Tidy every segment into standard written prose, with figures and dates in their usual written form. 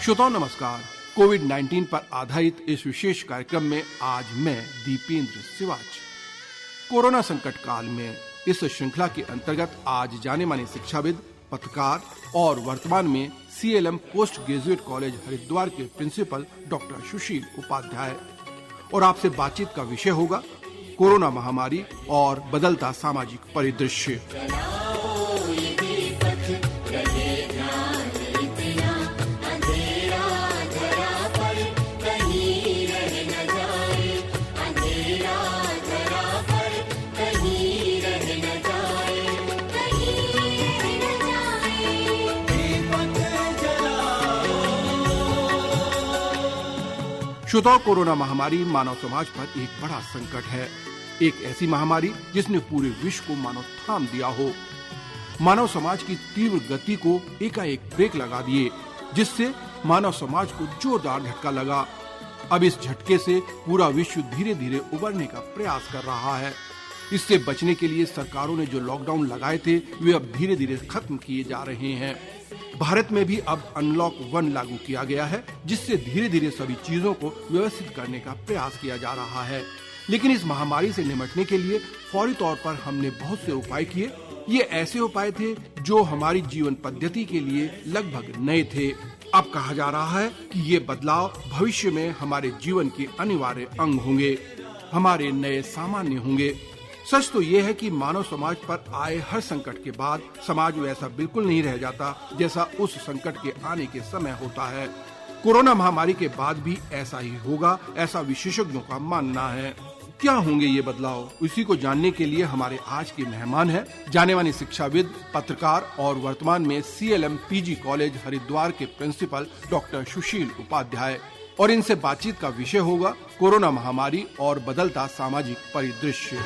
श्रोताओं नमस्कार। कोविड-19 पर आधारित इस विशेष कार्यक्रम में आज मैं दीपेंद्र सिवाच। कोरोना संकट काल में इस श्रृंखला के अंतर्गत आज जाने माने शिक्षाविद, पत्रकार और वर्तमान में CLM post graduate college Haridwar के प्रिंसिपल डॉक्टर सुशील उपाध्याय और आपसे बातचीत का विषय होगा कोरोना महामारी और बदलता सामाजिक परिदृश्य। श्रोताओं, कोरोना महामारी मानव समाज पर एक बड़ा संकट है। एक ऐसी महामारी जिसने पूरे विश्व को मानो थाम दिया हो। मानव समाज की तीव्र गति को एकाएक ब्रेक लगा दिए, जिससे मानव समाज को जोरदार झटका लगा। अब इस झटके से पूरा विश्व धीरे धीरे उबरने का प्रयास कर रहा है। इससे बचने के लिए सरकारों ने जो लॉकडाउन लगाए थे वे अब धीरे धीरे खत्म किए जा रहे हैं। भारत में भी अब अनलॉक 1 लागू किया गया है, जिससे धीरे धीरे सभी चीजों को व्यवस्थित करने का प्रयास किया जा रहा है। लेकिन इस महामारी से निपटने के लिए फौरी तौर पर हमने बहुत से उपाय किए। ये ऐसे उपाय थे जो हमारी जीवन पद्धति के लिए लगभग नए थे। अब कहा जा रहा है कि ये बदलाव भविष्य में हमारे जीवन के अनिवार्य अंग होंगे, हमारे नए सामान्य होंगे। सच तो ये है कि मानव समाज पर आए हर संकट के बाद समाज वैसा बिल्कुल नहीं रह जाता जैसा उस संकट के आने के समय होता है। कोरोना महामारी के बाद भी ऐसा ही होगा, ऐसा विशेषज्ञों का मानना है। क्या होंगे ये बदलाव, इसी को जानने के लिए हमारे आज के मेहमान हैं जाने माने शिक्षाविद, पत्रकार और वर्तमान में CLM PG कॉलेज हरिद्वार के प्रिंसिपल डॉक्टर सुशील उपाध्याय। और इनसे बातचीत का विषय होगा कोरोना महामारी और बदलता सामाजिक परिदृश्य।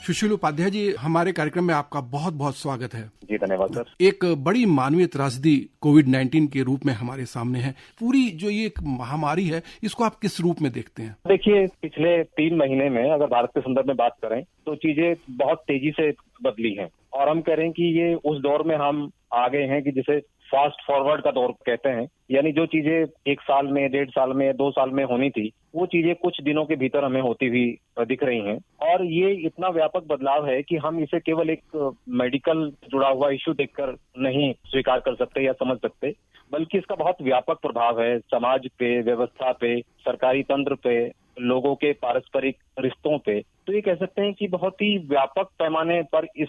सुशील उपाध्याय जी, हमारे कार्यक्रम में आपका बहुत बहुत स्वागत है। जी धन्यवाद सर। एक बड़ी मानवीय त्रासदी कोविड-19 के रूप में हमारे सामने है। पूरी जो ये एक महामारी है, इसको आप किस रूप में देखते हैं? देखिए, पिछले 3 महीने में अगर भारत के संदर्भ में बात करें तो चीजें बहुत तेजी से बदली हैं और हम कह रहे हैं कि ये उस दौर में हम आ गए हैं कि जिसे फास्ट फॉरवर्ड का दौर कहते हैं। यानी जो चीजें 1 साल में, 1.5 साल में, 2 साल में होनी थी, वो चीजें कुछ दिनों के भीतर हमें होती हुई दिख रही हैं। और ये इतना व्यापक बदलाव है कि हम इसे केवल एक मेडिकल जुड़ा हुआ इश्यू देखकर नहीं स्वीकार कर सकते या समझ सकते, बल्कि इसका बहुत व्यापक प्रभाव है समाज पे, व्यवस्था पे, सरकारी तंत्र पे, लोगों के पारस्परिक रिश्तों पे। तो ये कह सकते हैं कि बहुत ही व्यापक पैमाने पर इस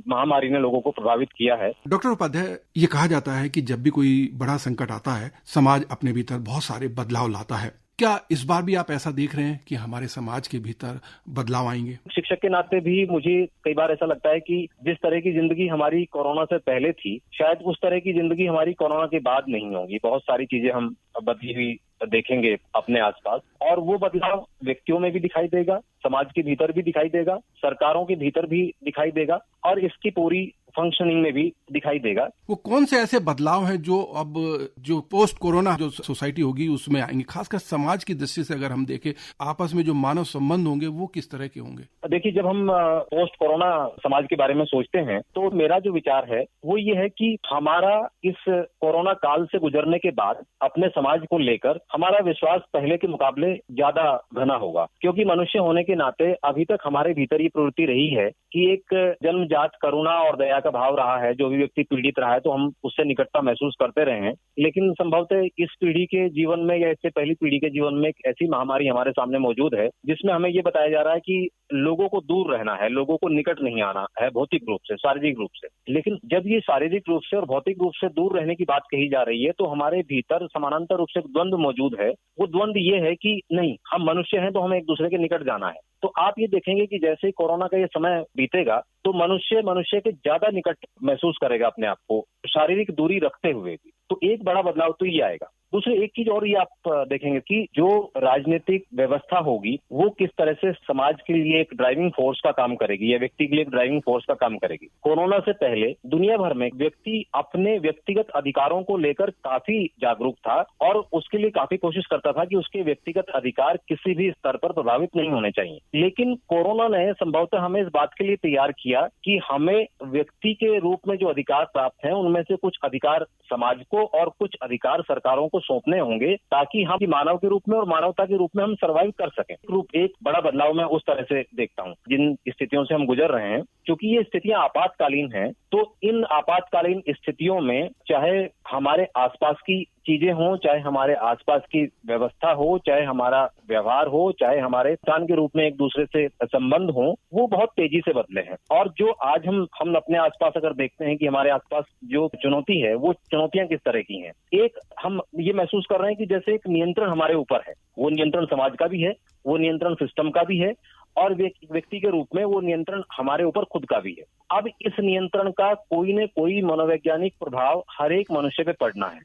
महामारी ने लोगों को प्रभावित किया है। डॉक्टर उपाध्याय, ये कहा जाता है कि जब भी कोई बड़ा संकट आता है, समाज अपने भीतर बहुत सारे बदलाव लाता है। क्या इस बार भी आप ऐसा देख रहे हैं कि हमारे समाज के भीतर बदलाव आएंगे? शिक्षक के नाते भी मुझे कई बार ऐसा लगता है कि जिस तरह की जिंदगी हमारी कोरोना से पहले थी, शायद उस तरह की जिंदगी हमारी कोरोना के बाद नहीं होगी। बहुत सारी चीजें हम बदली हुई देखेंगे अपने आसपास, और वो बदलाव व्यक्तियों में भी दिखाई देगा, समाज के भीतर भी दिखाई देगा, सरकारों के भीतर भी दिखाई देगा और इसकी पूरी फंक्शनिंग में भी दिखाई देगा। वो कौन से ऐसे बदलाव हैं जो अब जो पोस्ट कोरोना जो सोसाइटी होगी उसमें आएंगे? खासकर समाज की दृष्टि से अगर हम देखें, आपस में जो मानव संबंध होंगे वो किस तरह के होंगे? देखिए, जब हम पोस्ट कोरोना समाज के बारे में सोचते हैं तो मेरा जो विचार है वो ये है कि हमारा इस कोरोना काल से गुजरने के बाद अपने समाज को लेकर हमारा विश्वास पहले के मुकाबले ज्यादा घना होगा, क्योंकि मनुष्य होने के नाते अभी तक हमारे भीतर ये प्रवृत्ति रही है कि एक जन्मजात करुणा और दया का भाव रहा है। जो भी व्यक्ति पीड़ित रहा है तो हम उससे निकटता महसूस करते रहे हैं, लेकिन संभवतः इस पीढ़ी के जीवन में या इससे पहली पीढ़ी के जीवन में एक ऐसी महामारी हमारे सामने मौजूद है जिसमें हमें ये बताया जा रहा है कि लोगों को दूर रहना है, लोगों को निकट नहीं आना है भौतिक रूप से, शारीरिक रूप से। लेकिन जब ये शारीरिक रूप से और भौतिक रूप से दूर रहने की बात कही जा रही है तो हमारे भीतर समानांतर रूप से एक द्वंद्व मौजूद है। वो द्वंद्व ये है कि नहीं, हम मनुष्य हैं तो हमें एक दूसरे के निकट जाना है। तो आप ये देखेंगे कि जैसे ही कोरोना का ये समय बीतेगा तो मनुष्य के ज्यादा निकट महसूस करेगा अपने आप को, शारीरिक दूरी रखते हुए भी। तो एक बड़ा बदलाव तो ये आएगा। दूसरी एक चीज और ये आप देखेंगे कि जो राजनीतिक व्यवस्था होगी वो किस तरह से समाज के लिए एक ड्राइविंग फोर्स का काम करेगी या व्यक्ति के लिए एक ड्राइविंग फोर्स का काम करेगी। कोरोना से पहले दुनिया भर में व्यक्ति अपने व्यक्तिगत अधिकारों को लेकर काफी जागरूक था और उसके लिए काफी कोशिश करता था कि उसके व्यक्तिगत अधिकार किसी भी स्तर पर प्रभावित नहीं होने चाहिए। लेकिन कोरोना ने संभवतः हमें इस बात के लिए तैयार किया कि हमें व्यक्ति के रूप में जो अधिकार प्राप्त हैं उनमें से कुछ अधिकार समाज को और कुछ अधिकार सरकारों को सौंपने होंगे ताकि हम मानव के रूप में और मानवता के रूप में हम सर्वाइव कर सकें। एक बड़ा बदलाव मैं उस तरह से देखता हूं जिन स्थितियों से हम गुजर रहे हैं। क्योंकि ये स्थितियां आपातकालीन हैं, तो इन आपातकालीन स्थितियों में चाहे हमारे आसपास की चीजें हों, चाहे हमारे आसपास की व्यवस्था हो, चाहे हमारा व्यवहार हो, चाहे हमारे इंसान के रूप में एक दूसरे से संबंध हो, वो बहुत तेजी से बदले हैं। और जो आज हम अपने आसपास अगर देखते हैं कि हमारे आसपास जो चुनौती है वो चुनौतियां किस तरह की हैं। एक हम ये महसूस कर रहे हैं कि जैसे एक नियंत्रण हमारे ऊपर है, वो नियंत्रण समाज का भी है, वो नियंत्रण सिस्टम का भी है और व्यक्ति के रूप में वो नियंत्रण हमारे ऊपर खुद का भी है। अब इस नियंत्रण का कोई न कोई मनोवैज्ञानिक प्रभाव हर एक मनुष्य पे पड़ना है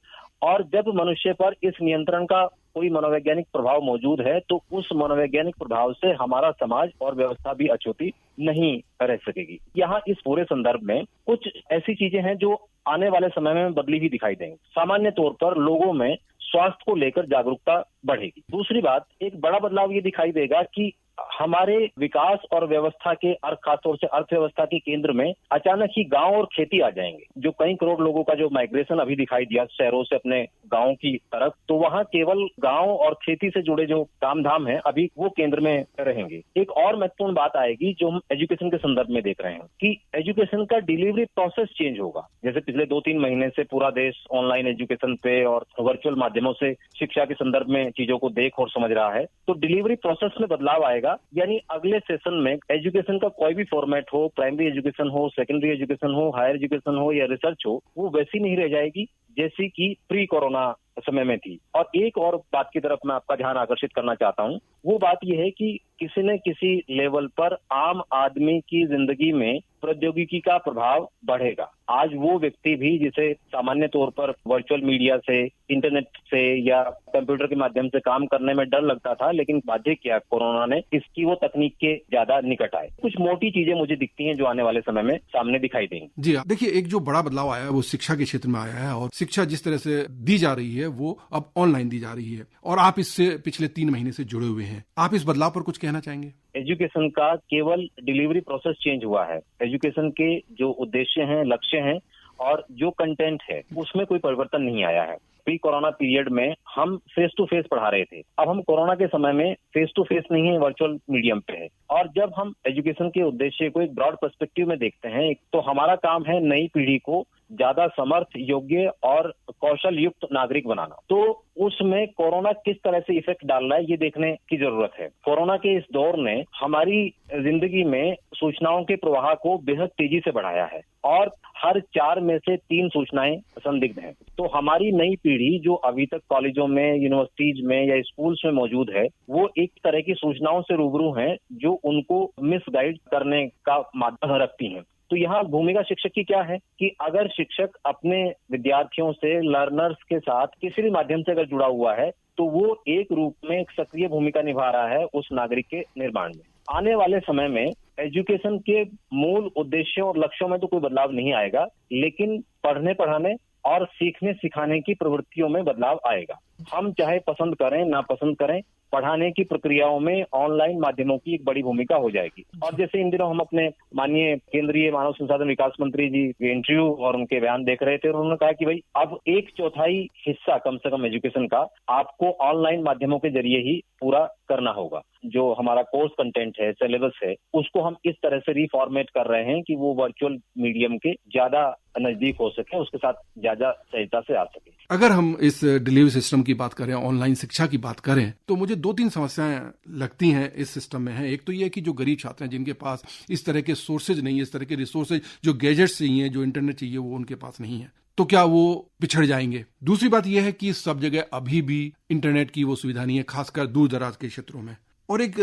और जब मनुष्य पर इस नियंत्रण का कोई मनोवैज्ञानिक प्रभाव मौजूद है तो उस मनोवैज्ञानिक प्रभाव से हमारा समाज और व्यवस्था भी अछूती नहीं रह सकेगी। यहाँ इस पूरे संदर्भ में कुछ ऐसी चीजें हैं जो आने वाले समय में बदली हुई दिखाई देंगी। सामान्य तौर पर लोगों में स्वास्थ्य को लेकर जागरूकता बढ़ेगी। दूसरी बात, एक बड़ा बदलाव ये दिखाई देगा कि हमारे विकास और व्यवस्था के खासतौर से अर्थव्यवस्था के केंद्र में अचानक ही गांव और खेती आ जाएंगे। जो कई करोड़ लोगों का जो माइग्रेशन अभी दिखाई दिया शहरों से अपने गांव की तरफ, तो वहां केवल गांव और खेती से जुड़े जो काम धाम है अभी वो केंद्र में रहेंगे। एक और महत्वपूर्ण बात आएगी जो हम एजुकेशन के संदर्भ में देख रहे हैं कि एजुकेशन का डिलीवरी प्रोसेस चेंज होगा। जैसे पिछले 2-3 महीने से पूरा देश ऑनलाइन एजुकेशन पे और वर्चुअल माध्यमों से शिक्षा के संदर्भ में चीजों को देख और समझ रहा है, तो डिलीवरी प्रोसेस में बदलाव आएगा। यानी अगले सेशन में एजुकेशन का कोई भी फॉर्मेट हो, प्राइमरी एजुकेशन हो, सेकेंडरी एजुकेशन हो, हायर एजुकेशन हो या रिसर्च हो, वो वैसी नहीं रह जाएगी जैसी कि प्री कोरोना समय में थी। और एक और बात की तरफ मैं आपका ध्यान आकर्षित करना चाहता हूँ, वो बात यह है कि किसी न किसी लेवल पर आम आदमी की जिंदगी में प्रौद्योगिकी का प्रभाव बढ़ेगा। आज वो व्यक्ति भी जिसे सामान्य तौर पर वर्चुअल मीडिया से, इंटरनेट से या कंप्यूटर के माध्यम से काम करने में डर लगता था, लेकिन बाध्य किया कोरोना ने इसकी वो तकनीक के ज्यादा निकट आए। कुछ मोटी चीजें मुझे दिखती हैं जो आने वाले समय में सामने दिखाई देंगी। जी हाँ, देखिए एक जो बड़ा बदलाव आया है वो शिक्षा के क्षेत्र में आया है और शिक्षा जिस तरह से दी जा रही है वो अब ऑनलाइन दी जा रही है और आप इससे पिछले 3 महीने से जुड़े हुए हैं। आप इस बदलाव पर कुछ कहना चाहेंगे? एजुकेशन का केवल डिलीवरी प्रोसेस चेंज हुआ है। एजुकेशन के जो उद्देश्य हैं, लक्ष्य हैं और जो कंटेंट है उसमें कोई परिवर्तन नहीं आया है। प्री कोरोना पीरियड में हम फेस टू फेस पढ़ा रहे थे, अब हम कोरोना के समय में फेस टू फेस नहीं है, वर्चुअल मीडियम पे है। और जब हम एजुकेशन के उद्देश्य को एक ब्रॉड पर्सपेक्टिव में देखते हैं तो हमारा काम है नई पीढ़ी को ज्यादा समर्थ, योग्य और कौशल युक्त नागरिक बनाना। तो उसमें कोरोना किस तरह से इफेक्ट डाल रहा है ये देखने की जरूरत है। कोरोना के इस दौर ने हमारी जिंदगी में सूचनाओं के प्रवाह को बेहद तेजी से बढ़ाया है और हर 4 में से 3 सूचनाएं संदिग्ध हैं। तो हमारी नई पीढ़ी जो अभी तक कॉलेजों में, यूनिवर्सिटीज में या स्कूल्स में मौजूद है, वो एक तरह की सूचनाओं से रूबरू हैं जो उनको मिसगाइड करने का माध्यम रखती हैं। तो यहाँ भूमिका शिक्षक की क्या है कि अगर शिक्षक अपने विद्यार्थियों से, लर्नर्स के साथ किसी भी माध्यम से अगर जुड़ा हुआ है तो वो एक रूप में एक सक्रिय भूमिका निभा रहा है उस नागरिक के निर्माण में। आने वाले समय में एजुकेशन के मूल उद्देश्यों और लक्ष्यों में तो कोई बदलाव नहीं आएगा, लेकिन पढ़ने पढ़ाने और सीखने सिखाने की प्रवृत्तियों में बदलाव आएगा। हम चाहे पसंद करें ना पसंद करें, पढ़ाने की प्रक्रियाओं में ऑनलाइन माध्यमों की एक बड़ी भूमिका हो जाएगी। और जैसे इन दिनों हम अपने माननीय केंद्रीय मानव संसाधन विकास मंत्री जी के इंटरव्यू और उनके बयान देख रहे थे, उन्होंने कहा कि भाई अब 1/4 हिस्सा कम से कम एजुकेशन का आपको ऑनलाइन माध्यमों के जरिए ही पूरा करना होगा। जो हमारा कोर्स कंटेंट है, सिलेबस है, उसको हम इस तरह से रिफॉर्मेट कर रहे हैं कि वो वर्चुअल मीडियम के ज्यादा नजदीक हो सके, उसके साथ ज्यादा सहजता से आ सके। अगर हम इस डिलीवरी सिस्टम की बात करें, ऑनलाइन शिक्षा की बात करें, तो मुझे 2-3 समस्याएं लगती हैं इस सिस्टम में है। एक तो ये कि जो गरीब छात्र हैं जिनके पास इस तरह के सोर्सेज नहीं है, इस तरह के रिसोर्सेज, जो गैजेट्स चाहिए, जो इंटरनेट चाहिए, वो उनके पास नहीं है, तो क्या वो पिछड़ जाएंगे? दूसरी बात यह है कि सब जगह अभी भी इंटरनेट की वो सुविधा नहीं है, खासकर दूर दराज के क्षेत्रों में। और एक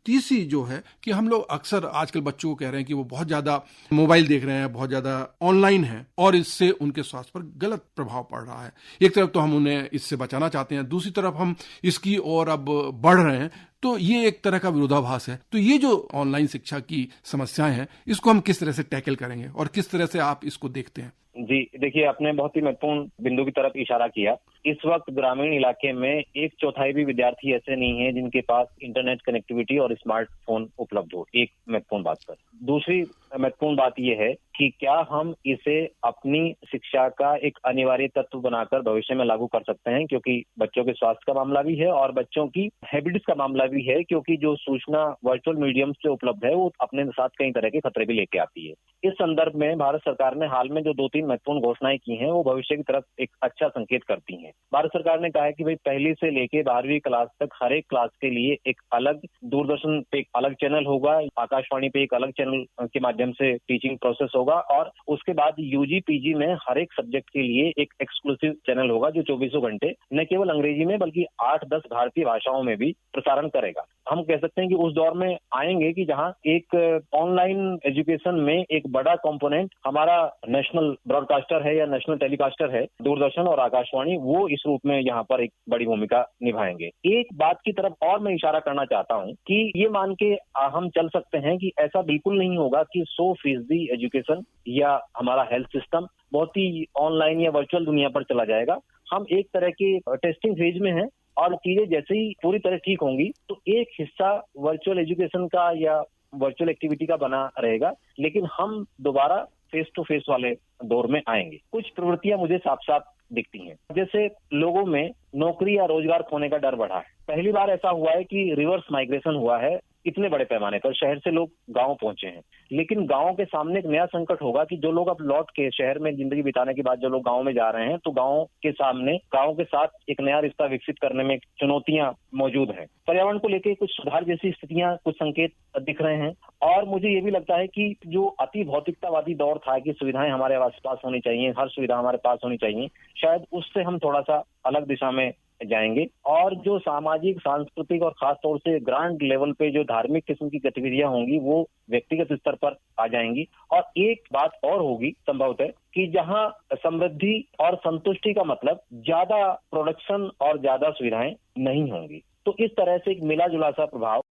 तीसरी जो है कि हम लोग अक्सर आजकल बच्चों को कह रहे हैं कि वो बहुत ज्यादा मोबाइल देख रहे हैं, बहुत ज्यादा ऑनलाइन है और इससे उनके स्वास्थ्य पर गलत प्रभाव पड़ रहा है। एक तरफ तो हम उन्हें इससे बचाना चाहते हैं, दूसरी तरफ हम इसकी ओर अब बढ़ रहे हैं, तो ये एक तरह का विरोधाभास है। तो ये जो ऑनलाइन शिक्षा की समस्याएं हैं, इसको हम किस तरह से टैकल करेंगे और किस तरह से आप इसको देखते हैं? जी देखिए, आपने बहुत ही महत्वपूर्ण बिंदु की तरफ इशारा किया। इस वक्त ग्रामीण इलाके में 1/4 भी विद्यार्थी ऐसे नहीं है जिनके पास इंटरनेट कनेक्टिविटी और स्मार्टफोन उपलब्ध हो। एक महत्वपूर्ण बात पर दूसरी महत्वपूर्ण बात यह है कि क्या हम इसे अपनी शिक्षा का एक अनिवार्य तत्व बनाकर भविष्य में लागू कर सकते हैं, क्योंकि बच्चों के स्वास्थ्य का मामला भी है और बच्चों की हैबिट्स का मामला भी है, क्योंकि जो सूचना वर्चुअल मीडियम से उपलब्ध है वो अपने साथ कई तरह के खतरे भी लेके आती है। इस संदर्भ में भारत सरकार ने हाल में जो 2-3 महत्वपूर्ण घोषणाएं की हैं वो भविष्य की तरफ एक अच्छा संकेत करती हैं। भारत सरकार ने कहा है कि भाई पहली से लेके 12वीं क्लास तक हर एक क्लास के लिए एक अलग दूरदर्शन पे एक अलग चैनल होगा, आकाशवाणी पे एक अलग चैनल के माध्यम से टीचिंग प्रोसेस होगा और उसके बाद यूजी पीजी में हर एक सब्जेक्ट के लिए एक एक्सक्लूसिव चैनल होगा जो 24 घंटे न केवल अंग्रेजी में बल्कि 8-10 भारतीय भाषाओं में भी प्रसारण करेगा। हम कह सकते हैं कि उस दौर में आएंगे कि जहां एक ऑनलाइन एजुकेशन में एक बड़ा कंपोनेंट हमारा नेशनल ब्रॉडकास्टर है या नेशनल टेलीकास्टर है, दूरदर्शन और आकाशवाणी, वो इस रूप में यहाँ पर एक बड़ी भूमिका निभाएंगे। एक बात की तरफ और मैं इशारा करना चाहता हूँ कि ये मान के हम चल सकते हैं कि ऐसा बिल्कुल नहीं होगा कि 100% एजुकेशन या हमारा हेल्थ सिस्टम बहुत ही ऑनलाइन या वर्चुअल दुनिया पर चला जाएगा। हम एक तरह के टेस्टिंग फेज में हैं और चीजें जैसे ही पूरी तरह ठीक होंगी तो एक हिस्सा वर्चुअल एजुकेशन का या वर्चुअल एक्टिविटी का बना रहेगा, लेकिन हम दोबारा फेस टू फेस वाले दौर में आएंगे। कुछ प्रवृत्तियां मुझे साफ साफ दिखती हैं, जैसे लोगों में नौकरी या रोजगार खोने का डर बढ़ा है। पहली बार ऐसा हुआ है कि रिवर्स माइग्रेशन हुआ है इतने बड़े पैमाने पर, शहर से लोग गांव पहुंचे हैं, लेकिन गांव के सामने एक नया संकट होगा कि जो लोग अब लौट के शहर में जिंदगी बिताने के बाद जो लोग गांव में जा रहे हैं तो गांव के सामने गांव के साथ एक नया रिश्ता विकसित करने में चुनौतियां मौजूद हैं। पर्यावरण को लेकर कुछ सुधार जैसी स्थितियां, कुछ संकेत दिख रहे हैं और मुझे ये भी लगता है कि जो अति भौतिकतावादी दौर था कि सुविधाएं हमारे आसपास होनी चाहिए, हर सुविधा हमारे पास होनी चाहिए, शायद उससे हम थोड़ा सा अलग दिशा में जाएंगे और जो सामाजिक, सांस्कृतिक और खास तौर से ग्रांड लेवल पे जो धार्मिक किस्म की गतिविधियां होंगी वो व्यक्तिगत स्तर पर आ जाएंगी। और एक बात और होगी संभवतः कि जहां समृद्धि और संतुष्टि का मतलब ज्यादा प्रोडक्शन और ज्यादा सुविधाएं नहीं होंगी, तो इस तरह से एक मिला जुला सा प्रभाव